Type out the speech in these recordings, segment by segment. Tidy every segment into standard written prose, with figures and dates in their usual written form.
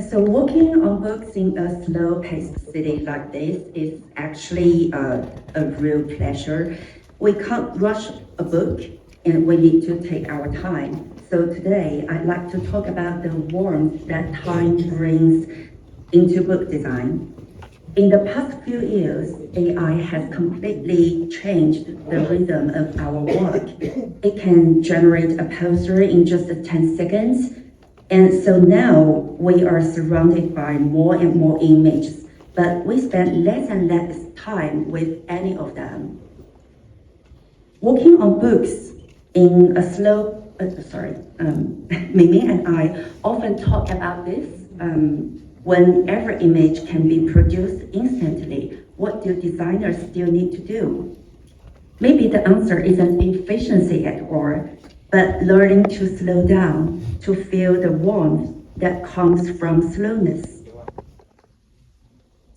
So working on books in a slow-paced city like this is actually a real pleasure. We can't rush a book and we need to take our time. So today I'd like to talk about the warmth that time brings into book design. In the past few years, AI has completely changed the rhythm of our work. It can generate a poster in just 10 seconds. And so now we are surrounded by more and more images, but we spend less and less time with any of them. Working on books in a Mimi and I often talk about this. When every image can be produced instantly, what do designers still need to do? Maybe the answer isn't efficiency at all, but learning to slow down, to feel the warmth that comes from slowness.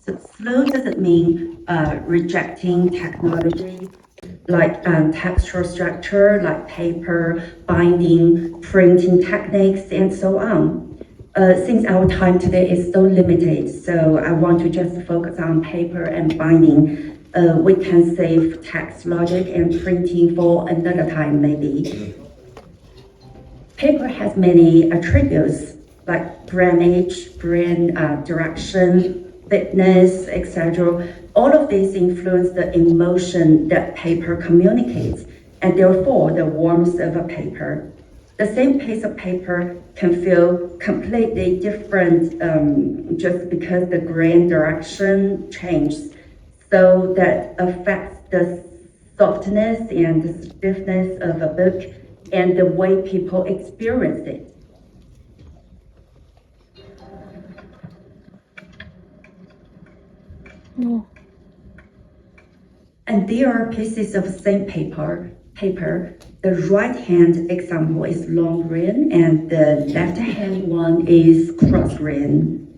So slow doesn't mean rejecting technology, like textual structure, like paper, binding, printing techniques, and so on. Since our time today is so limited, so I want to just focus on paper and binding. We can save text logic and printing for another time, maybe. Paper has many attributes like brand age, brand direction, thickness, etc. All of these influence the emotion that paper communicates, and therefore the warmth of a paper. The same piece of paper can feel completely different just because the grain direction changes. So that affects the softness and the stiffness of a book and the way people experience it. And there are pieces of same paper. The right hand example is long grain and the left hand one is cross grain.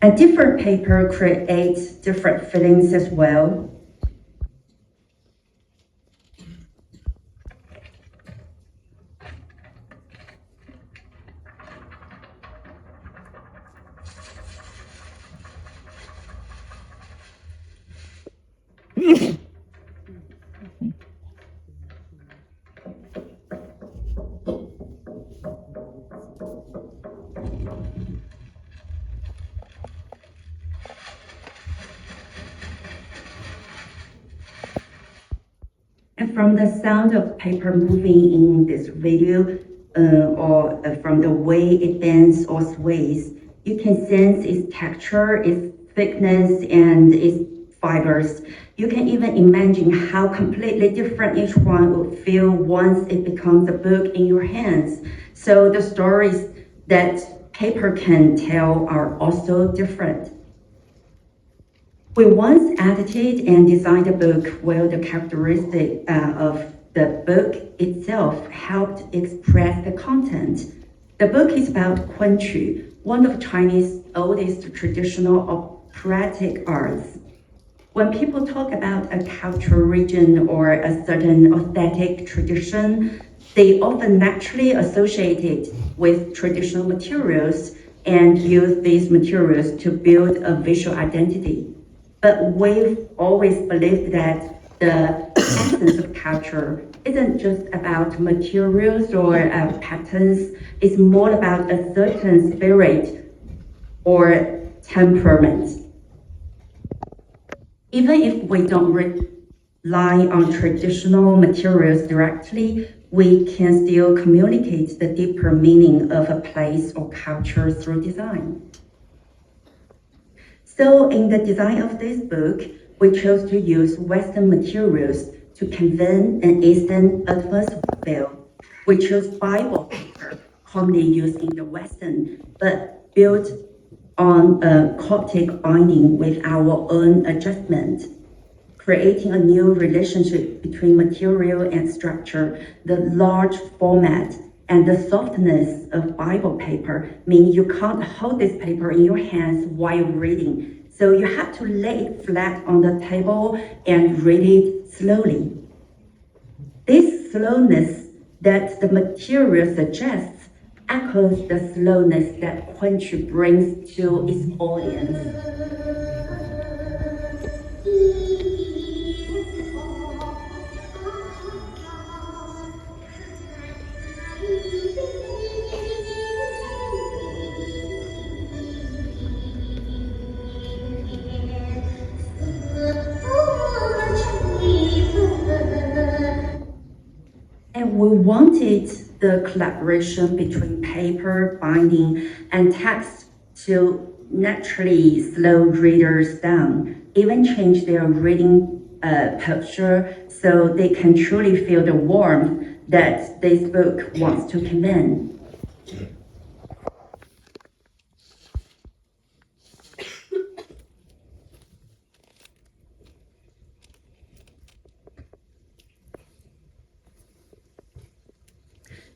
And different paper creates different feelings as well. And from the sound of paper moving in this video, or from the way it bends or sways, you can sense its texture, its thickness, and its fibers. You can even imagine how completely different each one would feel once it becomes a book in your hands. So the stories that paper can tell are also different. We once edited and designed a book where the characteristic of the book itself helped express the content. The book is about Kunqu, one of Chinese oldest traditional operatic arts. When people talk about a cultural region or a certain aesthetic tradition, they often naturally associate it with traditional materials and use these materials to build a visual identity. But we've always believed that the essence of culture isn't just about materials or patterns, it's more about a certain spirit or temperament. Even if we don't rely on traditional materials directly, we can still communicate the deeper meaning of a place or culture through design. So in the design of this book, we chose to use Western materials to convey an Eastern adverse feel. We chose Bible paper, commonly used in the Western, but built on a Coptic binding with our own adjustment, creating a new relationship between material and structure. The large format and the softness of Bible paper mean you can't hold this paper in your hands while reading. So you have to lay it flat on the table and read it slowly. This slowness that the material suggests echoes the slowness that Quench brings to its audience. And we wanted the collaboration between paper, binding, and text to naturally slow readers down, even change their reading posture so they can truly feel the warmth that this book wants to convey.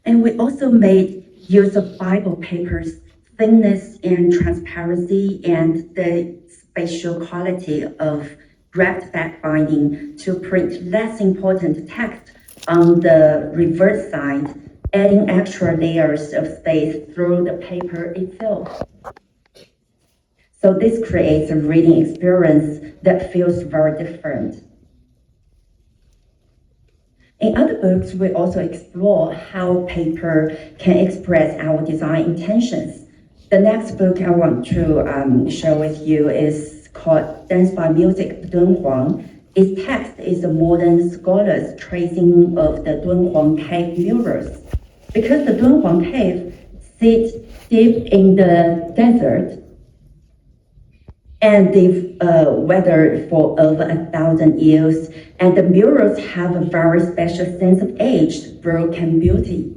And we also made use of Bible papers, thickness and transparency, and the spatial quality of wrapped back binding to print less important text on the reverse side, adding extra layers of space through the paper itself. So this creates a reading experience that feels very different. In other books, we also explore how paper can express our design intentions. The next book I want to share with you is called Dance by Music, Dunhuang. Its text is a modern scholar's tracing of the Dunhuang cave murals. Because the Dunhuang cave sits deep in the desert, and they've weathered for over 1,000 years, and the murals have a very special sense of aged, broken beauty.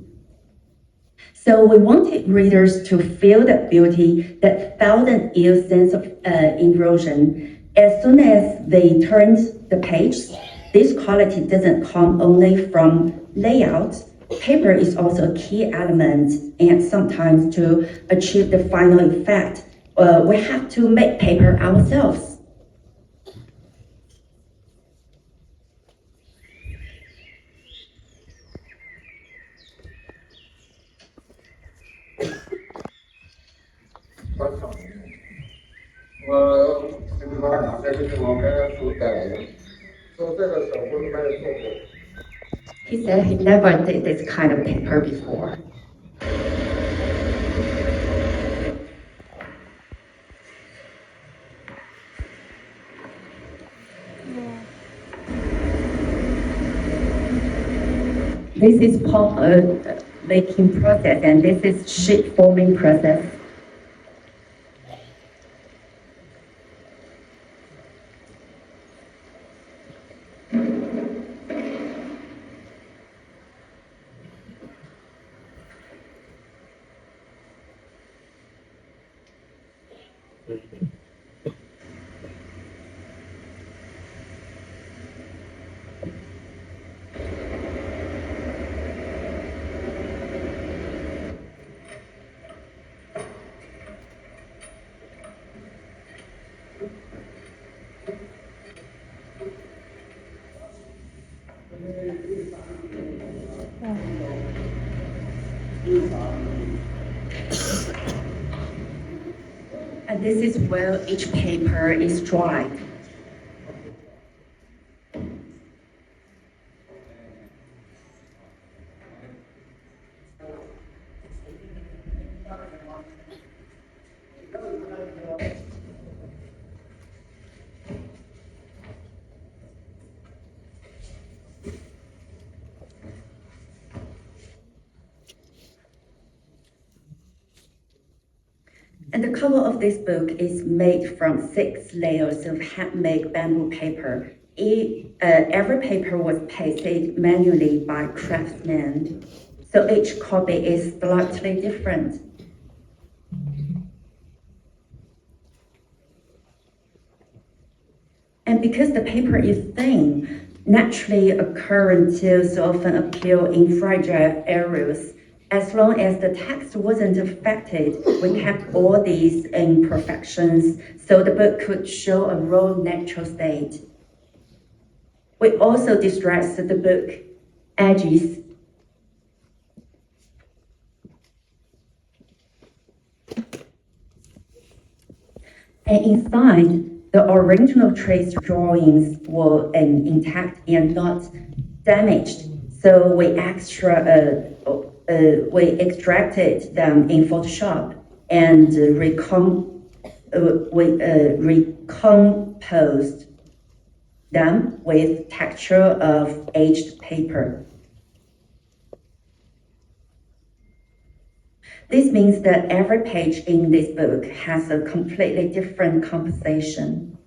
So we wanted readers to feel that beauty, that 1,000-year sense of erosion. As soon as they turned the page, this quality doesn't come only from layout. Paper is also a key element, and sometimes to achieve the final effect, we have to make paper ourselves. He said he never did this kind of paper before. This is pulp making process, and this is sheet forming process. And this is where each paper is dried. And the cover of this book is made from 6 layers of handmade bamboo paper. Every paper was pasted manually by craftsmen, so each copy is slightly different. And because the paper is thin, naturally occurring tears often appear in fragile areas. As long as the text wasn't affected, we kept all these imperfections so the book could show a raw natural state. We also distressed the book edges. And inside, the original trace drawings were intact and not damaged. So we extracted them in Photoshop and recomposed them with texture of aged paper. This means that every page in this book has a completely different composition.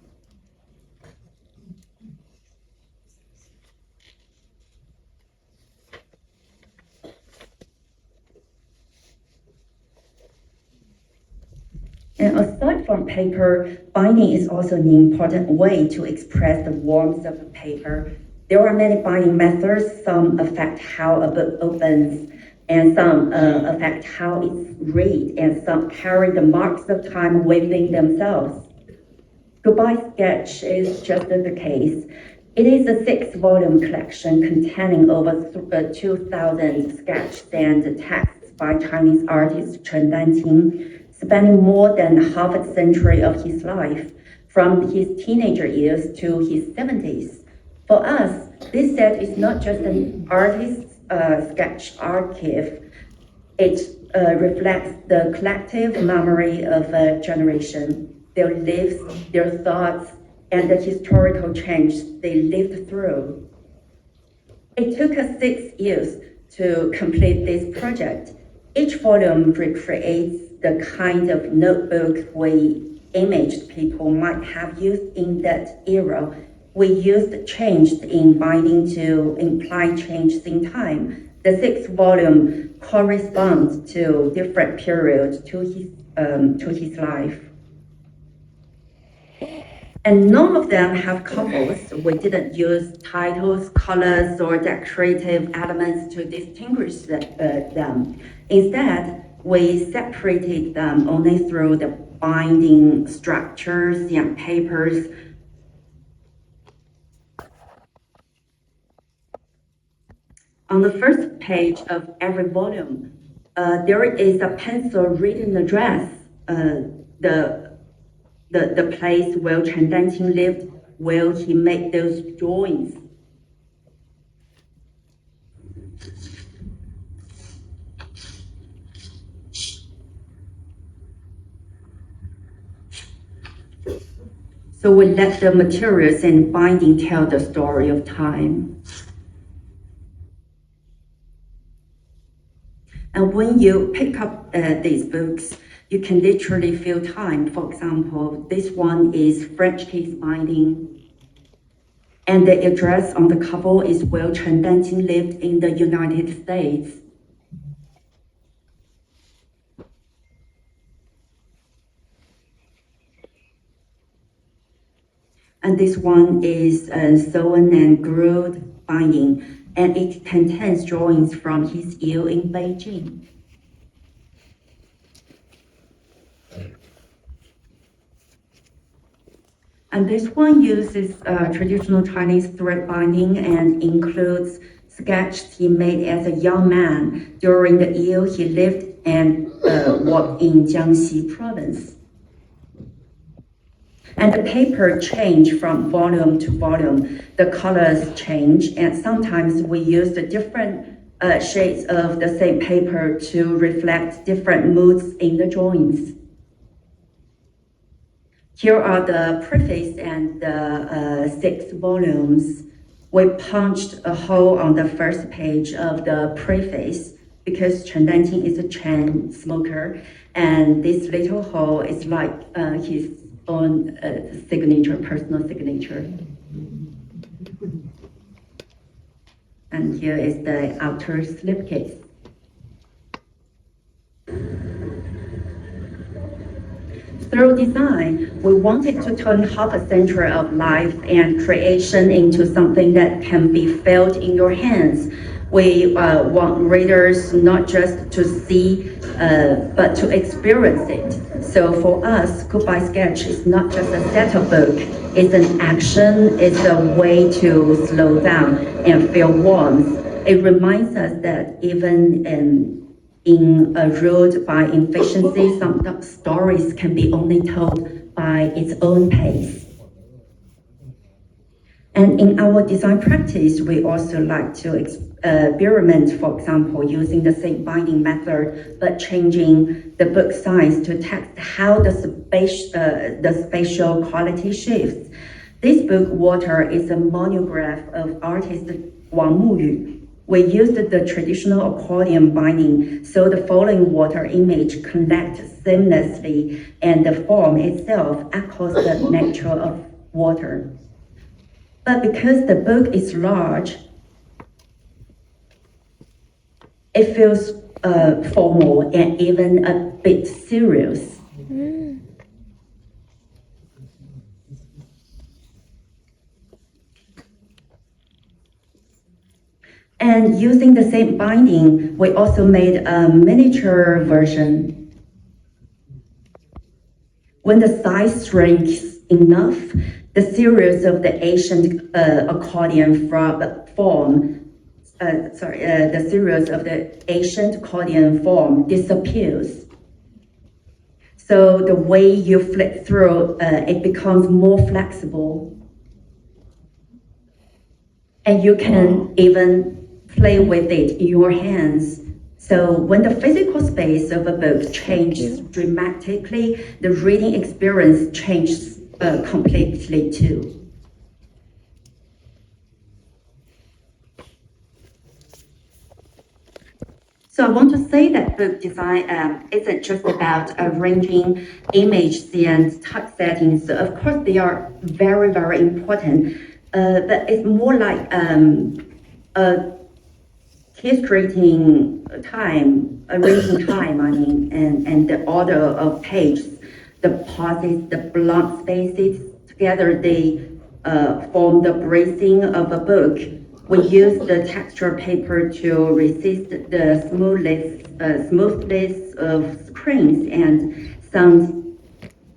And aside from paper, binding is also an important way to express the warmth of the paper. There are many binding methods. Some affect how a book opens, and some affect how it's read, and some carry the marks of time within themselves. Goodbye Sketch is just the case. It is a 6-volume collection containing over 2,000 sketches and texts by Chinese artist Chen Danqing, spanning more than half a century of his life, from his teenager years to his 70s. For us, this set is not just an artist's sketch archive. It reflects the collective memory of a generation, their lives, their thoughts, and the historical change they lived through. It took us 6 years to complete this project. Each volume recreates the kind of notebook we imaged people might have used in that era. We used change in binding to imply changes in time. The 6th volume corresponds to different periods to his life. And none of them have couples. We didn't use titles, colors, or decorative elements to distinguish them. Instead, we separated them only through the binding structures and papers. On the first page of every volume, there is a pencil written address, the place where Chen Danqing lived, where he made those drawings. So we let the materials and binding tell the story of time. And when you pick up these books, you can literally feel time. For example, this one is French case binding. And the address on the cover is where Chen Danqing lived in the United States. And this one is sewn and glued binding, and it contains drawings from his year in Beijing. And this one uses traditional Chinese thread binding and includes sketches he made as a young man during the year he lived and worked in Jiangxi province. And the paper changed from volume to volume. The colors change, and sometimes we use the different shades of the same paper to reflect different moods in the drawings. Here are the preface and the 6 volumes. We punched a hole on the first page of the preface because Chen Danqing is a chain smoker, and this little hole is like his own signature, personal signature. And here is the outer slipcase. Through design, we wanted to turn half a century of life and creation into something that can be felt in your hands. We want readers not just to see, but to experience it. So for us, Goodbye Sketch is not just a set of book, it's an action, it's a way to slow down and feel warmth. It reminds us that even in a ruled by efficiency, some stories can be only told by its own pace. And in our design practice, we also like to experiment, for example, using the same binding method, but changing the book size to text how the spatial quality shifts. This book, Water, is a monograph of artist Wang Muyu. We used the traditional accordion binding, so the falling water image connects seamlessly, and the form itself echoes the nature of water. But because the book is large, it feels formal and even a bit serious. And using the same binding, we also made a miniature version. When the size shrinks enough, the series of the ancient accordion form disappears. So the way you flip through, it becomes more flexible. And you can even play with it in your hands. So when the physical space of a book changes dramatically, the reading experience changes completely too. So I want to say that book design isn't just about arranging images and typesettings. So of course, they are very, very important, but it's more like illustrating time, arranging time, and the order of pages, the pauses, the blank spaces, together they form the bracing of a book. We use the texture paper to resist the smoothness of screens and sounds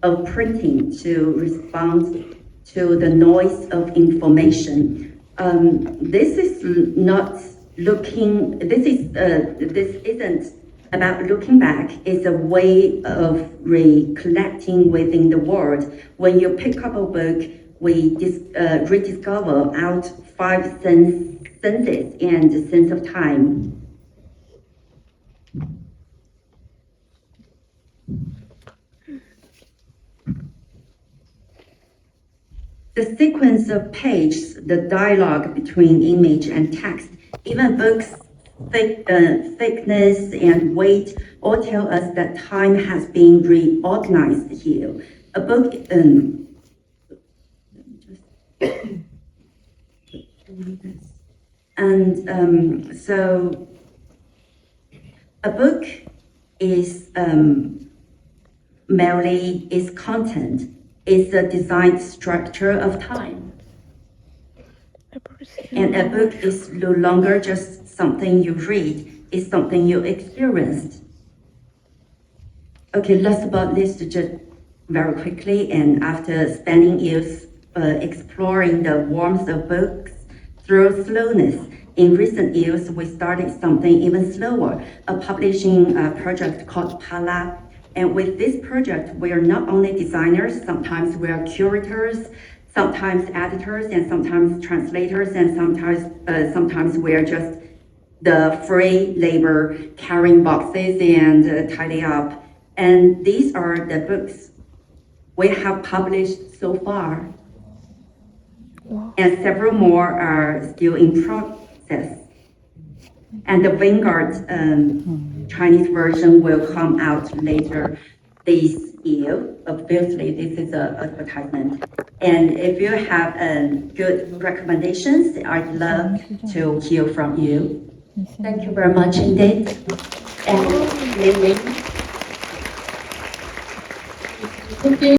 of printing to respond to the noise of information. This isn't about looking back. It's a way of recollecting within the world. When you pick up a book, we rediscover out five senses and the sense of time. The sequence of pages, the dialogue between image and text, even books' thickness and weight all tell us that time has been reorganized here. A book, so a book is merely its content. Is the design structure of time. And a book is no longer just something you read, it's something you experienced. Okay, last about this just very quickly, and after spending years exploring the warmth of books through slowness, in recent years we started something even slower, a publishing project called Pala. And with this project, we are not only designers, sometimes we are curators, sometimes editors, and sometimes translators, and sometimes we are just the free labor carrying boxes and tidying up. And these are the books we have published so far. Wow. And several more are still in process. And the Vanguard Chinese version will come out later this year. Obviously, this is an advertisement. And if you have good recommendations, I'd love to hear from you. Thank you very much indeed. And Lily.